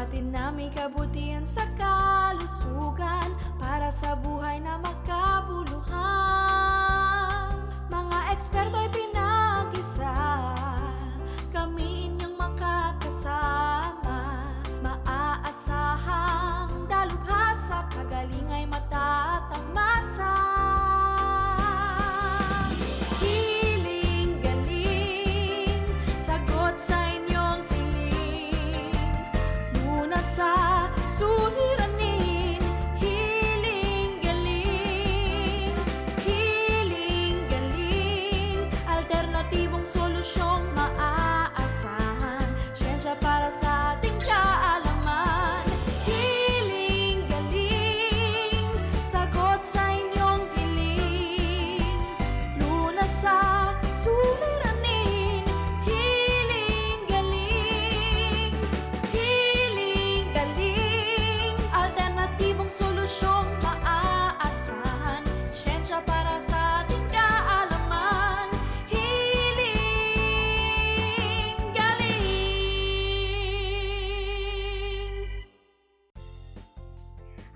Atin na may kabutihan sa kalusugan para sa buhay na makabuluhan. Mga eksperto'y pinag-isa, kami inyong makakasama. Maaasahang dalubhasa, kagaling ay matatamasa. Hiling-galing, sagot sa inyong hiling. Muna sa suliranin, hiling-galing. Hiling-galing, alternatibong solusyong maaasahan. Siyensya para sa ating kaalaman. Hiling-galing, sagot sa inyong hiling. Lunas sa suliranin, hiling-galing. Hiling-galing, alternatibong solusyong maaasahan. Siyensya para sa ating kaalaman. Hiling-galing.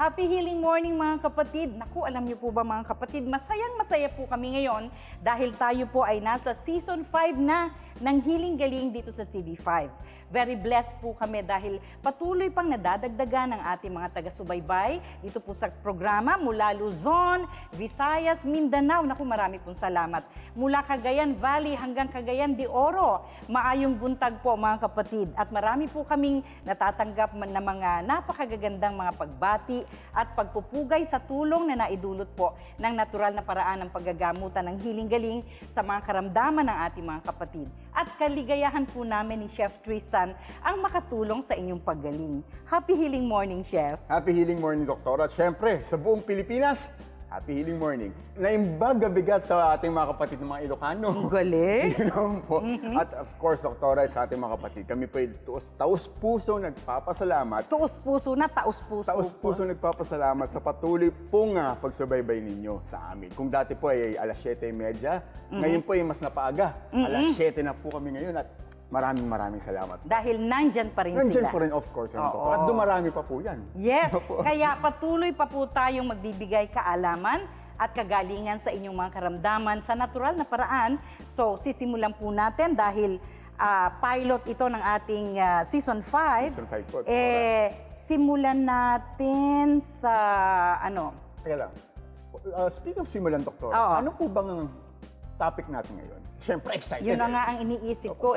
Happy healing morning mga kapatid. Naku, alam niyo po ba mga kapatid, masayang-masaya po kami ngayon dahil tayo po ay nasa season 5 na ng Healing Galing dito sa TV5. Very blessed po kami dahil patuloy pang nadadagdagan ng ating mga taga-subaybay dito po sa programa mula Luzon, Visayas, Mindanao. Naku, marami pong salamat. Mula Cagayan Valley hanggang Cagayan de Oro. Maayong buntag po mga kapatid. At marami po kaming natatanggap na mga napakagagandang mga pagbati at pagpupugay sa tulong na naidulot po ng natural na paraan ng paggagamutan ng Healing Galing sa mga karamdaman ng ating mga kapatid. At kaligayahan po namin ni Chef Tristan ang makatulong sa inyong paggaling. Happy healing morning, Chef! Happy healing morning, Doktora. At syempre, sa buong Pilipinas, happy healing morning. Naimbag bigat sa ating mga kapatid ng mga Ilocano. Galing! Yun naman po. At of course, Doktora, sa ating mga kapatid, kami po ay taus-puso nagpapasalamat. Taus-puso na, taus-puso. Taus-puso nagpapasalamat sa patuloy pong pagsubaybay ninyo sa amin. Kung dati po ay alas 7:30, ngayon po ay mas napaaga. Alas 7 na po kami ngayon at maraming salamat. Dahil nandyan pa rin Nandyan sila. po rin, of course. Oo. At dumarami pa po yan. Yes, Opo. kaya patuloy pa po tayong magbibigay kaalaman at kagalingan sa inyong mga karamdaman sa natural na paraan. So, sisimulan po natin dahil pilot ito ng ating Season 5. Season 5 po. Simulan natin sa ano? Teka lang. Speaking of simulan, Doktor, Oo. ano po bang topic natin ngayon? Siyempre, excited. Yun na nga ang iniisip ko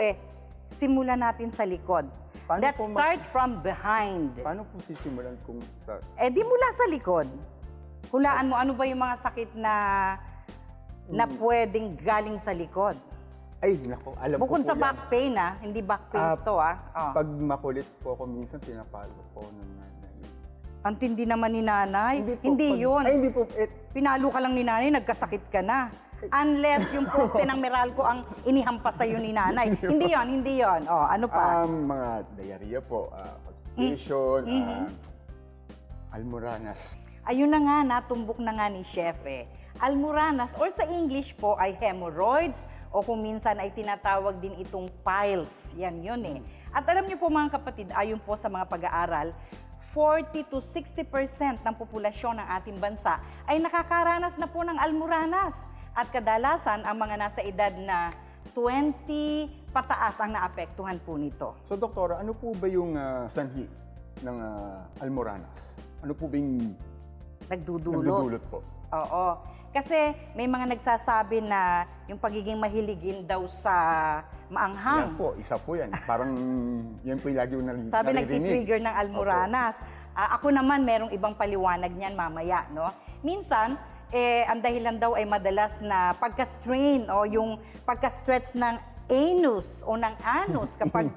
simulan natin sa likod. Paano Let's po start from behind. Paano po sisimulan kung sa... Di mula sa likod. Hulaan mo, ano ba yung mga sakit na pwedeng galing sa likod? Ay, naku, alam Bukod ko sa po back pain, hindi back pains to, Oh. Pag makulit po ako, minsan pinapalo po ng nanay. Ang tindi naman ni nanay. Hindi po, yun. Ay, hindi po. Pinalo ka lang ni nanay, nagkasakit ka na. Unless yung poste ng Meralco ang inihampas sa'yo ni nanay. Hindi yon. Ano pa? Mga diarrhea po, constipation, almoranas. Ayun na nga, natumbok na nga ni Chef Almoranas, or sa English po ay hemorrhoids, o kung minsan ay tinatawag din itong piles. Yan yun At alam niyo po mga kapatid, ayon po sa mga pag-aaral, 40 to 60% ng populasyon ng ating bansa ay nakakaranas na po ng almoranas. At kadalasan, ang mga nasa edad na 20 pataas ang naapektuhan po nito. So, Doktora, ano po ba yung sanhi ng almoranas? Ano po ba yung nagdudulot po? Oo. Kasi may mga nagsasabi na yung pagiging mahiligin daw sa maanghang. Yan po, isa po yan. Parang yan po yung lagi yung naririnig. Sabi nagtitrigger ng almoranas. Ako naman, merong ibang paliwanag niyan mamaya, no? Minsan, ang dahilan daw ay madalas na pagka-strain o yung pagka-stretch ng anus o ng anus kapag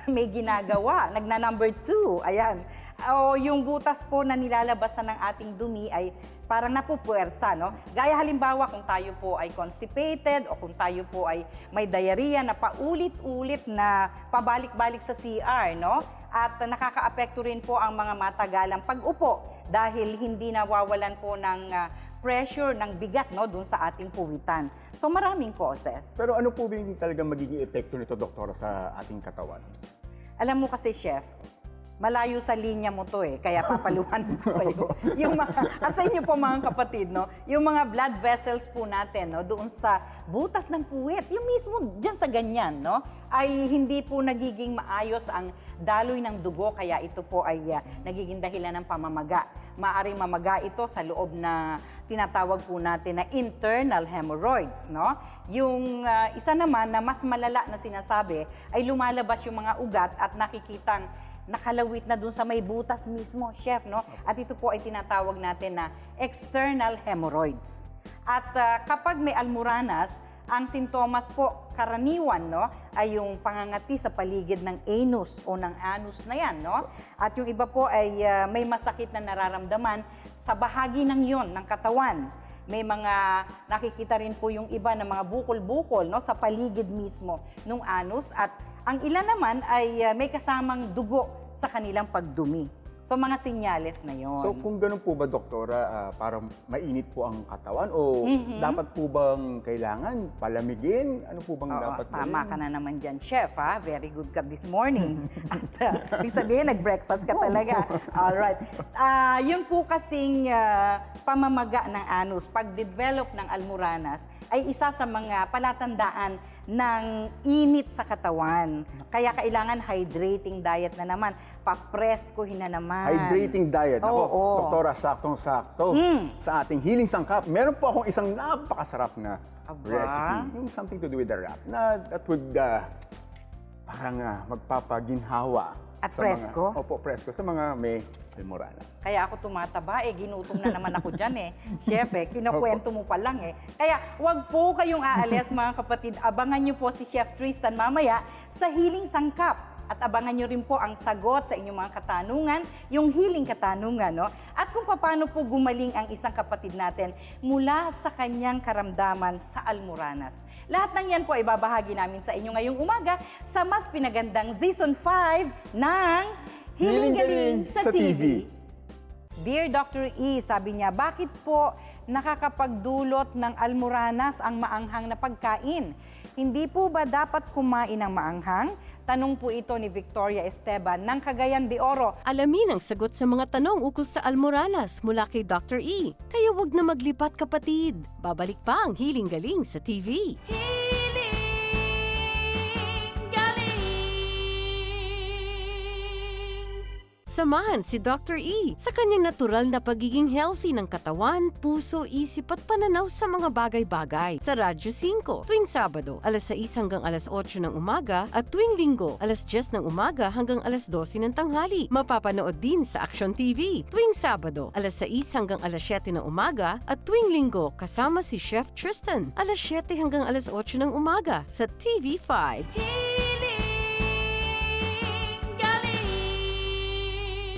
may ginagawa. Nagna-number 2, ayan. O yung butas po na nilalabasan ng ating dumi ay parang napupuwersa, no? Gaya halimbawa kung tayo po ay constipated o kung tayo po ay may diarrhea na paulit-ulit na pabalik-balik sa CR, no? At nakakaapekto rin po ang mga matagalang pag-upo dahil hindi nawawalan po ng pressure, ng bigat, no, dun sa ating puwitan. So maraming causes. Pero ano po ba yung talagang magiging epekto nito, Doktora, sa ating katawan? Alam mo kasi, Chef, Malayo sa linya mo to kaya papaluhan ko sa iyo. At sa inyo po mga kapatid, no, yung mga blood vessels po natin, no, doon sa butas ng puwet, yung mismo diyan sa ganyan, no, ay hindi po nagiging maayos ang daloy ng dugo, kaya ito po ay nagiging dahilan ng pamamaga. Maaring mamaga ito sa loob na tinatawag po natin na internal hemorrhoids, no? Yung isa naman na mas malala na sinasabi ay lumalabas yung mga ugat at nakikitang nakalawit na dun sa may butas mismo, chef, no? At ito po ay tinatawag natin na external hemorrhoids. At kapag may almoranas, ang sintomas po karaniwan, no, ay yung pangangati sa paligid ng anus o ng anus na yan, no? At yung iba po ay may masakit na nararamdaman sa bahagi ng yon ng katawan. May mga nakikita rin po yung iba na mga bukol-bukol, no, sa paligid mismo ng anus, at ang ilan naman ay may kasamang dugo sa kanilang pagdumi. So, mga senyales na yon. So, kung ganun po ba, Doktora, parang mainit po ang katawan o dapat po bang kailangan palamigin? Ano po bang dapat gawin? Tama ka na naman dyan, chef, ha? Very good ka this morning. At ibig sabihin, nag-breakfast ka talaga. Alright. Yun po kasing pamamaga ng anus, pag-develop ng almoranas, ay isa sa mga palatandaan ng init sa katawan. Kaya kailangan hydrating diet na naman. Papreskohin na naman. Hydrating diet. Ako, Oo. Doktora, saktong-sakto. Sa ating healing sangkap, meron po akong isang napakasarap na recipe. Yung something to do with the wrap. Na that would parang magpapaginhawa. At presko? Opo, presko. Sa mga may almoranas. Kaya ako tumataba, ginutom na naman ako dyan Chef, kinukwento mo pa lang Kaya wag po kayong aalis mga kapatid. Abangan nyo po si Chef Tristan mamaya sa Healing Sangkap. At abangan nyo rin po ang sagot sa inyong mga katanungan, yung healing katanungan, no? At kung paano po gumaling ang isang kapatid natin mula sa kanyang karamdaman sa almoranas. Lahat ng yan po ay babahagi namin sa inyo ngayong umaga sa mas pinagandang Season 5 ng Healing Galing sa TV. Dear Dr. E, sabi niya, bakit po nakakapagdulot ng almoranas ang maanghang na pagkain? Hindi po ba dapat kumain ng maanghang? Tanong po ito ni Victoria Esteban ng Cagayan de Oro. Alamin ang sagot sa mga tanong ukol sa almoranas mula kay Dr. E. Kaya wag na maglipat kapatid. Babalik pa ang Healing Galing sa TV. Samahan si Dr. E sa kanyang natural na pagiging healthy ng katawan, puso, isip at pananaw sa mga bagay-bagay. Sa Radyo 5, tuwing Sabado, alas 6 hanggang alas 8 ng umaga at tuwing Linggo, alas 10 ng umaga hanggang alas 12 ng tanghali. Mapapanood din sa Action TV, tuwing Sabado, alas 6 hanggang alas 7 ng umaga at tuwing Linggo, kasama si Chef Tristan, alas 7 hanggang alas 8 ng umaga sa TV5.